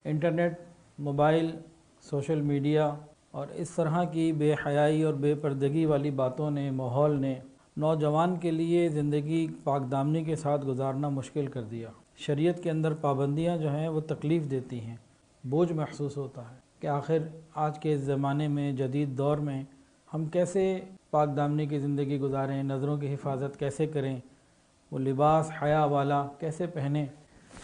Internet, mobile, social media اور اس طرح کی بے حیائی اور بے پردگی والی باتوں نے، ماحول نے نوجوان کے لیے زندگی پاک دامنی کے ساتھ گزارنا مشکل کر دیا۔ شریعت کے اندر پابندیاں جو ہیں وہ تکلیف دیتی ہیں، بوجھ محسوس ہوتا ہے کہ آخر آج کے زمانے میں، جدید دور میں ہم کیسے پاک دامنی کی زندگی گزاریں، نظروں کی حفاظت کیسے کریں، وہ لباس حیا والا کیسے پہنیں،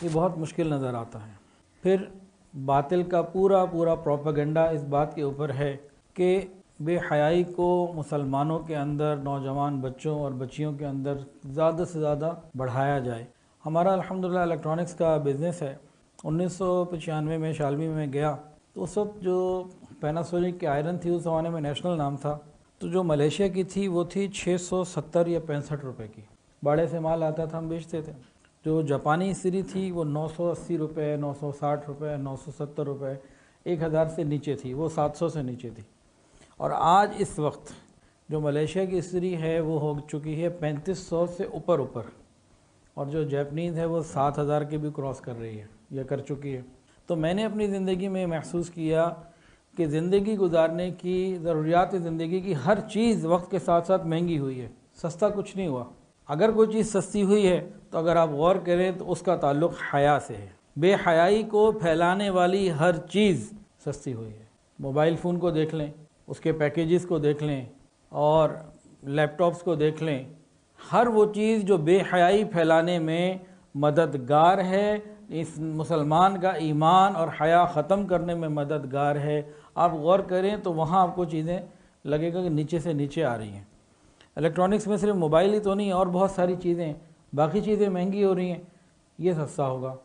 یہ بہت مشکل نظر آتا ہے۔ پھر باطل کا پورا پروپیگنڈا اس بات کے اوپر ہے کہ بے حیائی کو مسلمانوں کے اندر، نوجوان بچوں اور بچیوں کے اندر زیادہ سے زیادہ بڑھایا جائے۔ ہمارا الحمدللہ الیکٹرانکس کا بزنس ہے۔ 1995 میں شالمی میں گیا تو اس وقت جو پیناسونک کی آئرن تھی اس زمانے میں نیشنل نام تھا، تو جو ملیشیا کی تھی وہ تھی 670 یا 65 روپے کی، باڑے سے مال آتا تھا، ہم بیچتے تھے۔ جو جاپانی استری تھی وہ 980 روپے، 960 روپے، 970 روپے، 1000 سے نیچے تھی، وہ 700 سے نیچے تھی۔ اور آج اس وقت جو ملیشیا کی استری ہے وہ ہو چکی ہے 3500 سے اوپر، اور جو جیپنیز ہے وہ 7000 کے بھی کراس کر رہی ہے یا کر چکی ہے۔ تو میں نے اپنی زندگی میں محسوس کیا کہ زندگی گزارنے کی، ضروریات زندگی کی ہر چیز وقت کے ساتھ ساتھ مہنگی ہوئی ہے، سستا کچھ نہیں ہوا۔ اگر کوئی چیز سستی ہوئی ہے تو اگر آپ غور کریں تو اس کا تعلق حیا سے ہے۔ بے حیائی کو پھیلانے والی ہر چیز سستی ہوئی ہے۔ موبائل فون کو دیکھ لیں، اس کے پیکیجز کو دیکھ لیں، اور لیپ ٹاپس کو دیکھ لیں، ہر وہ چیز جو بے حیائی پھیلانے میں مددگار ہے، اس مسلمان کا ایمان اور حیا ختم کرنے میں مددگار ہے، آپ غور کریں تو وہاں آپ کو چیزیں لگے گا کہ نیچے سے نیچے آ رہی ہیں۔ الیکٹرانکس میں صرف موبائل ہی تو نہیں، اور بہت ساری چیزیں، باقی چیزیں مہنگی ہو رہی ہیں، یہ سستا ہوگا۔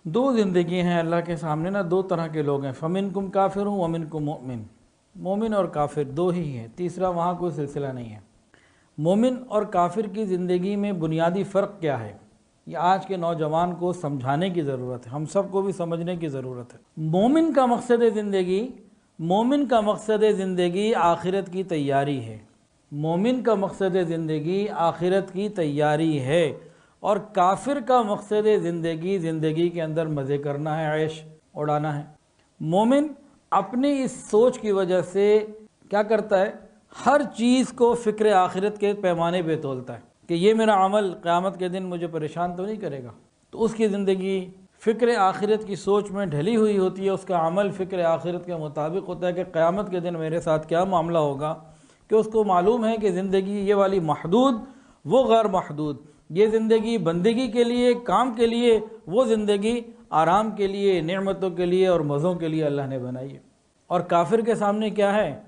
دو زندگی ہیں اللہ کے سامنے نا، دو طرح کے لوگ ہیں، فَمِنْكُمْ كَافِرٌ وَمِنْكُمْ مُؤْمِنٌ، مومن اور کافر دو ہی ہیں، تیسرا وہاں کوئی سلسلہ نہیں ہے۔ مومن اور کافر کی زندگی میں بنیادی فرق کیا ہے، یہ آج کے نوجوان کو سمجھانے کی ضرورت ہے، ہم سب کو بھی سمجھنے کی ضرورت ہے۔ مومن کا مقصد زندگی آخرت کی تیاری ہے، مومن کا مقصد زندگی آخرت کی تیاری ہے، اور کافر کا مقصد زندگی کے اندر مزے کرنا ہے، عیش اڑانا ہے۔ مومن اپنی اس سوچ کی وجہ سے کیا کرتا ہے، ہر چیز کو فکر آخرت کے پیمانے پہ تولتا ہے کہ یہ میرا عمل قیامت کے دن مجھے پریشان تو نہیں کرے گا، تو اس کی زندگی فکر آخرت کی سوچ میں ڈھلی ہوئی ہوتی ہے، اس کا عمل فکر آخرت کے مطابق ہوتا ہے کہ قیامت کے دن میرے ساتھ کیا معاملہ ہوگا، کہ اس کو معلوم ہے کہ زندگی یہ والی محدود، وہ غیر محدود، یہ زندگی بندگی کے لیے، کام کے لیے، وہ زندگی آرام کے لیے، نعمتوں کے لیے اور مزوں کے لیے اللہ نے بنائی ہے۔ اور کافر کے سامنے کیا ہے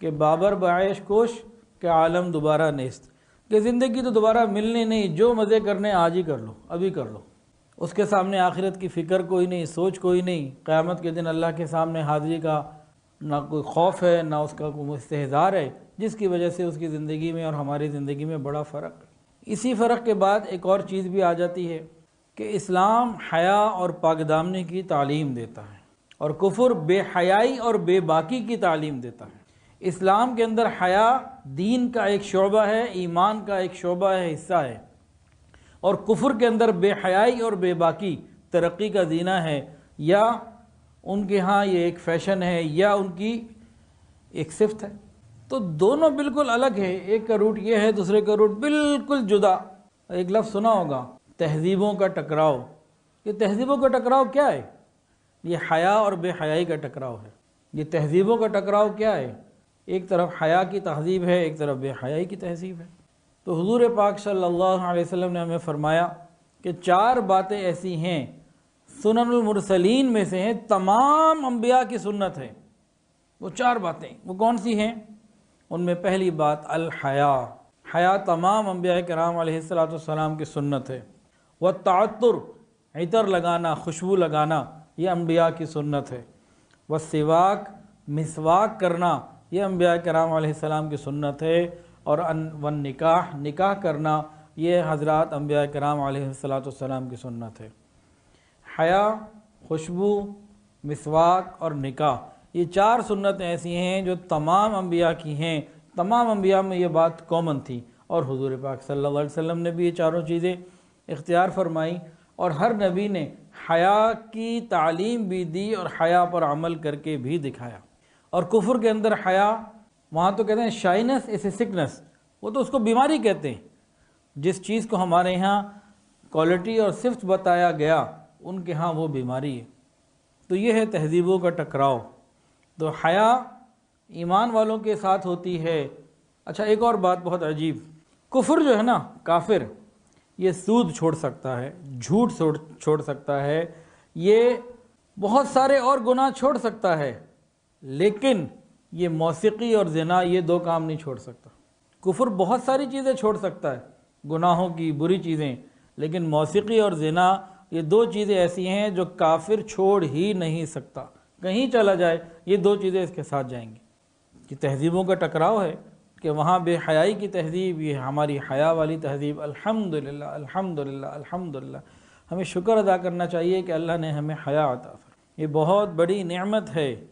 کہ بابر بعیش کوش کہ عالم دوبارہ نیست، کہ زندگی تو دوبارہ ملنی نہیں، جو مزے کرنے آج ہی کر لو، ابھی کر لو۔ اس کے سامنے آخرت کی فکر کوئی نہیں، سوچ کوئی نہیں، قیامت کے دن اللہ کے سامنے حاضری کا نہ کوئی خوف ہے، نہ اس کا کوئی استحضار ہے، جس کی وجہ سے اس کی زندگی میں اور ہماری زندگی میں بڑا فرق ہے۔ اسی فرق کے بعد ایک اور چیز بھی آ جاتی ہے کہ اسلام حیا اور پاک دامنی کی تعلیم دیتا ہے، اور کفر بے حیائی اور بے باکی کی تعلیم دیتا ہے۔ اسلام کے اندر حیا دین کا ایک شعبہ ہے، ایمان کا ایک شعبہ ہے، حصہ ہے، اور کفر کے اندر بے حیائی اور بے باکی ترقی کا زینہ ہے، یا ان کے ہاں یہ ایک فیشن ہے، یا ان کی ایک صفت ہے۔ تو دونوں بالکل الگ ہے، ایک کا روٹ یہ ہے، دوسرے کا روٹ بالکل جدا۔ ایک لفظ سنا ہوگا، تہذیبوں کا ٹکراؤ۔ یہ تہذیبوں کا ٹکراؤ کیا ہے؟ یہ حیا اور بے حیائی کا ٹکراؤ ہے۔ یہ تہذیبوں کا ٹکراؤ کیا ہے؟ ایک طرف حیا کی تہذیب ہے، ایک طرف بے حیائی کی تہذیب ہے۔ تو حضور پاک صلی اللہ علیہ وسلم نے ہمیں فرمایا کہ 4 باتیں ایسی ہیں، سنن المرسلین میں سے ہیں، تمام انبیاء کی سنت ہے۔ وہ 4 باتیں وہ کون سی ہیں؟ ان میں پہلی بات الحیا، حیا تمام انبیاء کرام علیہ السلام کی سنت ہے۔ والتعطر، عطر لگانا، خوشبو لگانا، یہ انبیاء کی سنت ہے۔ والسواک، مسواک کرنا، یہ انبیاء کرام علیہ السلام کی سنت ہے۔ اور والنکاح، نکاح کرنا، یہ حضرات انبیاء کرام علیہ السلام کی سنت ہے۔ حیا، خوشبو، مسواک اور نکاح، یہ 4 سنتیں ایسی ہیں جو تمام انبیاء کی ہیں۔ تمام انبیاء میں یہ بات کامن تھی، اور حضور پاک صلی اللہ علیہ وسلم نے بھی یہ 4 چیزیں اختیار فرمائی، اور ہر نبی نے حیا کی تعلیم بھی دی اور حیا پر عمل کر کے بھی دکھایا۔ اور کفر کے اندر حیا، وہاں تو کہتے ہیں شائنس از اے سکنس، وہ تو اس کو بیماری کہتے ہیں۔ جس چیز کو ہمارے ہاں کوالٹی اور صفت بتایا گیا، ان کے ہاں وہ بیماری ہے۔ تو یہ ہے تہذیبوں کا ٹکراؤ۔ تو حیا ایمان والوں کے ساتھ ہوتی ہے۔ اچھا، ایک اور بات بہت عجیب، کفر جو ہے نا، کافر، یہ سود چھوڑ سکتا ہے، جھوٹ چھوڑ سکتا ہے، یہ بہت سارے اور گناہ چھوڑ سکتا ہے، لیکن یہ موسیقی اور زنا، یہ دو کام نہیں چھوڑ سکتا۔ کفر بہت ساری چیزیں چھوڑ سکتا ہے، گناہوں کی بری چیزیں، لیکن موسیقی اور زنا یہ دو چیزیں ایسی ہیں جو کافر چھوڑ ہی نہیں سکتا۔ کہیں چلا جائے یہ دو چیزیں اس کے ساتھ جائیں گی۔ کہ تہذیبوں کا ٹکراؤ ہے کہ وہاں بے حیائی کی تہذیب، یہ ہماری حیا والی تہذیب۔ الحمدللہ الحمدللہ الحمدللہ، ہمیں شکر ادا کرنا چاہیے کہ اللہ نے ہمیں حیا عطا فرمائی۔ یہ بہت بڑی نعمت ہے۔